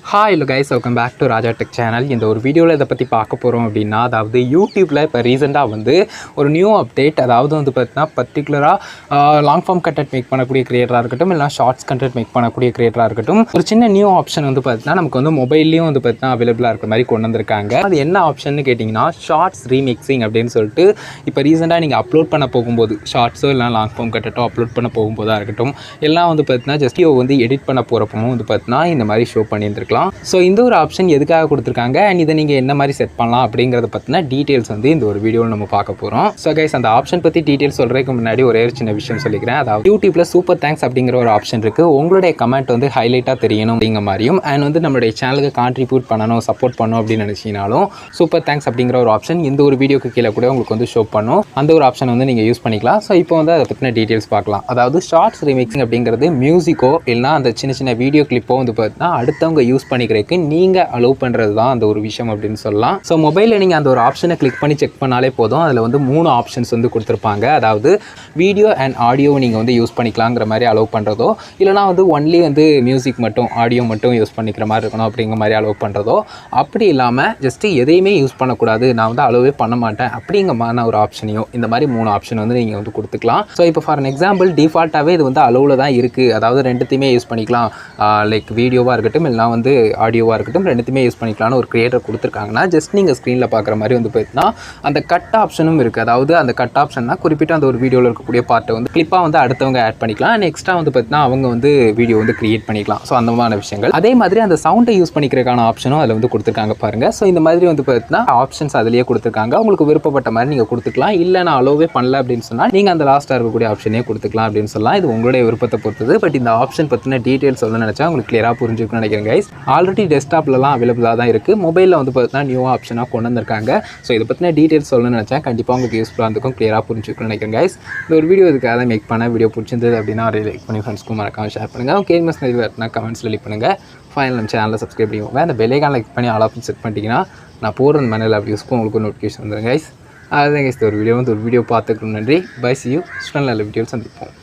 Hi hello guys, welcome back to Raja tech channel. இந்த ஒரு வீடியோவில் இதை பற்றி பார்க்க போகிறோம் அப்படின்னா, அதாவது யூடியூப்பில் இப்போ ரீசெண்டாக வந்து ஒரு நியூ அப்டேட், அதாவது வந்து பார்த்தீங்கன்னா பர்டிகுலராக லாங் ஃபார்ம் கண்டென்ட் மேக் பண்ணக்கூடிய கிரியேட்டராக இருக்கட்டும், இல்லை ஷார்ட்ஸ் கண்டென்ட் மேக் பண்ணக்கூடிய கிரியேட்டராக இருக்கட்டும், ஒரு சின்ன நியூ ஆப்ஷன் வந்து பார்த்தீங்கன்னா நமக்கு வந்து மொபைல்லையும் வந்து பார்த்தீங்கன்னா அவைலபிளாக இருக்கிற மாதிரி கொண்டு வந்திருக்காங்க. அது என்ன ஆப்ஷன் கேட்டிங்கன்னா, ஷார்ட்ஸ் ரீமிக்சிங் அப்படின்னு சொல்லிட்டு இப்போ ரீசெண்டாக நீங்கள் அப்லோட் பண்ண போகும்போது, ஷார்ட்ஸோ இல்லை லாங் ஃபார்ம் கண்டென்ட்டோ அப்லோட் பண்ண போகும்போதாக இருக்கட்டும், எல்லாம் வந்து பார்த்தீங்கன்னா ஜஸ்ட் வந்து எடிட் பண்ண போகிறப்பவும் வந்து பார்த்தீங்கன்னா இந்த மாதிரி ஷோ பண்ணியிருந்திருக்கலாம். ஸோ இந்த ஒரு ஆப்ஷன் எதுக்காக கொடுத்துருக்காங்க அண்ட் இதை நீங்கள் என்ன மாதிரி செட் பண்ணலாம் அப்படிங்கிறத பற்றின டீட்டெயில்ஸ் வந்து இந்த ஒரு வீடியோவில் நம்ம பார்க்க போகிறோம். ஸோ கைஸ், அந்த ஆப்ஷன் பற்றி டீட்டெயில்ஸ் சொல்கிறதுக்கு முன்னாடி ஒரே ஒரு சின்ன விஷயம் சொல்லிக்கிறேன். அதாவது யூடியூப்பில் சூப்பர் தேங்க்ஸ் அப்படிங்கிற ஒரு ஆப்ஷன் இருக்குது. உங்களுடைய கமெண்ட் வந்து ஹைலைட்டாக தெரியணும் அப்படிங்கிற மாதிரியும் அண்ட் வந்து நம்மளுடைய சேனலுக்கு கான்ட்ரிபியூட் பண்ணணும், சப்போர்ட் பண்ணணும் அப்படின்னு நினச்சினாலும் சூப்பர் தேங்க்ஸ் அப்படிங்கிற ஒரு ஆப்ஷன் இந்த ஒரு வீடியோக்கு கீழே கூட உங்களுக்கு வந்து ஷோ பண்ணும். அந்த ஒரு ஆப்ஷன் வந்து நீங்கள் யூஸ் பண்ணிக்கலாம். ஸோ இப்போ வந்து அதை பற்றின டீட்டெயில்ஸ் பார்க்கலாம். அதாவது ஷார்ட்ஸ் ரீமிக்சிங் அப்படிங்கிறது மியூசிக்கோ இல்லைனா அந்த சின்ன சின்ன வீடியோ கிளிப்போ வந்து பார்த்தீங்கன்னா அடுத்தவங்க யூஸ் பண்ணிக்கிறதுக்கு நீங்கள் அலோவ் பண்ணுறது தான் அந்த ஒரு விஷயம் அப்படின்னு சொல்லலாம். ஸோ மொபைலில் நீங்கள் அந்த ஒரு ஆப்ஷனை கிளிக் பண்ணி செக் பண்ணாலே போதும். அதில் வந்து 3 ஆப்ஷன்ஸ் வந்து கொடுத்துருப்பாங்க. அதாவது வீடியோ அண்ட் ஆடியோ நீங்கள் வந்து யூஸ் பண்ணிக்கலாங்கிற மாதிரி அலோவ் பண்ணுறதோ, இல்லைனா வந்து ஒன்லி வந்து மியூசிக் மட்டும் ஆடியோ மட்டும் யூஸ் பண்ணிக்கிற மாதிரி இருக்கணும் அப்படிங்கிற மாதிரி அலோவ் பண்ணுறதோ, அப்படி இல்லாமல் ஜஸ்ட்டு எதையுமே யூஸ் பண்ணக்கூடாது, நான் வந்து அலோவே பண்ண மாட்டேன் அப்படிங்கிற மாதிரி ஒரு ஆப்ஷனையும் இந்த மாதிரி 3 ஆப்ஷன் வந்து நீங்கள் வந்து கொடுத்துக்கலாம். ஸோ இப்போ ஃபார் அன் எக்ஸாம்பிள் டிஃபால்ட்டாகவே இது வந்து அலோவில் தான் இருக்குது. அதாவது ரெண்டுத்தையுமே யூஸ் பண்ணிக்கலாம். லைக் வீடியோவாக இருக்கட்டும் இல்லைனா வந்து ஆடியோவாக இருக்கட்டும், ரெண்டுத்தையுமே யூஸ் பண்ணிக்கலாம்னு ஒரு கிரியேட்டர் கொடுத்துருக்காங்கன்னா, ஜஸ்ட் நீங்கள் ஸ்க்ரீனில் பார்க்குற மாதிரி வந்து பார்த்தீங்கன்னா அந்த கட் ஆப்ஷனும் இருக்குது. அதாவது அந்த கட் ஆப்ஷன்னா குறிப்பிட்ட அந்த ஒரு வீடியோவில் இருக்கக்கூடிய பார்ட்டை வந்து கிளிப்பாக வந்து அடுத்தவங்க ஆட் பண்ணிக்கலாம். அண்ட் எக்ஸ்ட்ரா வந்து பார்த்தீங்கன்னா அவங்க வந்து வீடியோ வந்து கிரியேட் பண்ணிக்கலாம். ஸோ அந்த மாதிரி விஷயங்கள். அதே மாதிரி அந்த சவுண்டை யூஸ் பண்ணிக்கிறதுக்கான ஆப்ஷனும் அதில் வந்து கொடுத்துருக்காங்க பாருங்கள். ஸோ இந்த மாதிரி வந்து பார்த்தீங்கன்னா ஆப்ஷன்ஸ் அதிலேயே கொடுத்துருக்காங்க. உங்களுக்கு விருப்பப்பட்ட மாதிரி நீங்கள் கொடுத்துக்கலாம். இல்லை நான் அலோவே பண்ணல அப்படின்னு சொன்னால் நீங்கள் அந்த லாஸ்ட்டாக இருக்கக்கூடிய ஆப்ஷனே கொடுத்துக்கலாம் அப்படின்னு சொல்லலாம். இது உங்களுடைய விருப்பத்தை பொறுத்தது. பட் இந்த ஆப்ஷன் பற்றின டீட்டெயில்ஸ் சொல்ல நினச்சா உங்களுக்கு கிளியராக புரிஞ்சுக்கணும்னு நினைக்கிறேன் கைஸ். ஆல்ரெடி டெஸ்க்டாப்லலாம் அவைலபிளாக தான் இருக்குது. மொபைலில் வந்து பார்த்தீங்கன்னா நியூ ஆப்ஷனாக கொண்டு வந்திருக்காங்க. ஸோ இதை பற்றின டீட்டெயில்ஸ் சொல்லணும்னு நினச்சா கண்டிப்பாக உங்களுக்கு யூஸ்ஃபுல்லாக இருக்கும், கிளியராக புரிஞ்சுக்கணும்னு நினைக்கிறேன் கைஸ். இந்த ஒரு வீடியோ இதுக்காக தான் மேக் பண்ண. வீடியோ பிடிச்சிருந்தது அப்படின்னா ஒரு லைக் பண்ணி ஃப்ரெண்ட்ஸ்க்கும் மறக்காம ஷேர் பண்ணுங்கள். ஓகே, நான் கமெண்ட்ஸில் லிக் பண்ணுங்கள். ஃபைனல் நம்ம சேனலில் சப்ஸ்கிரைப் பண்ணிக்கோங்க. அந்த பெல்லைக்கான லைக் பண்ணி ஆல் ஆப்ஷன் செட் பண்ணிட்டீங்கன்னா நான் போடுற அந்த மனதில் அப்படி யூஸ்க்கும் உங்களுக்கு நோட்டிஃபிகேஷன் வந்துடும் கைஸ். அதுதான் கைஸ் ஒரு வீடியோ பார்த்துக்கணும். நன்றி. Bye, see you. நல்ல வீடியோவில் சந்திப்போம்.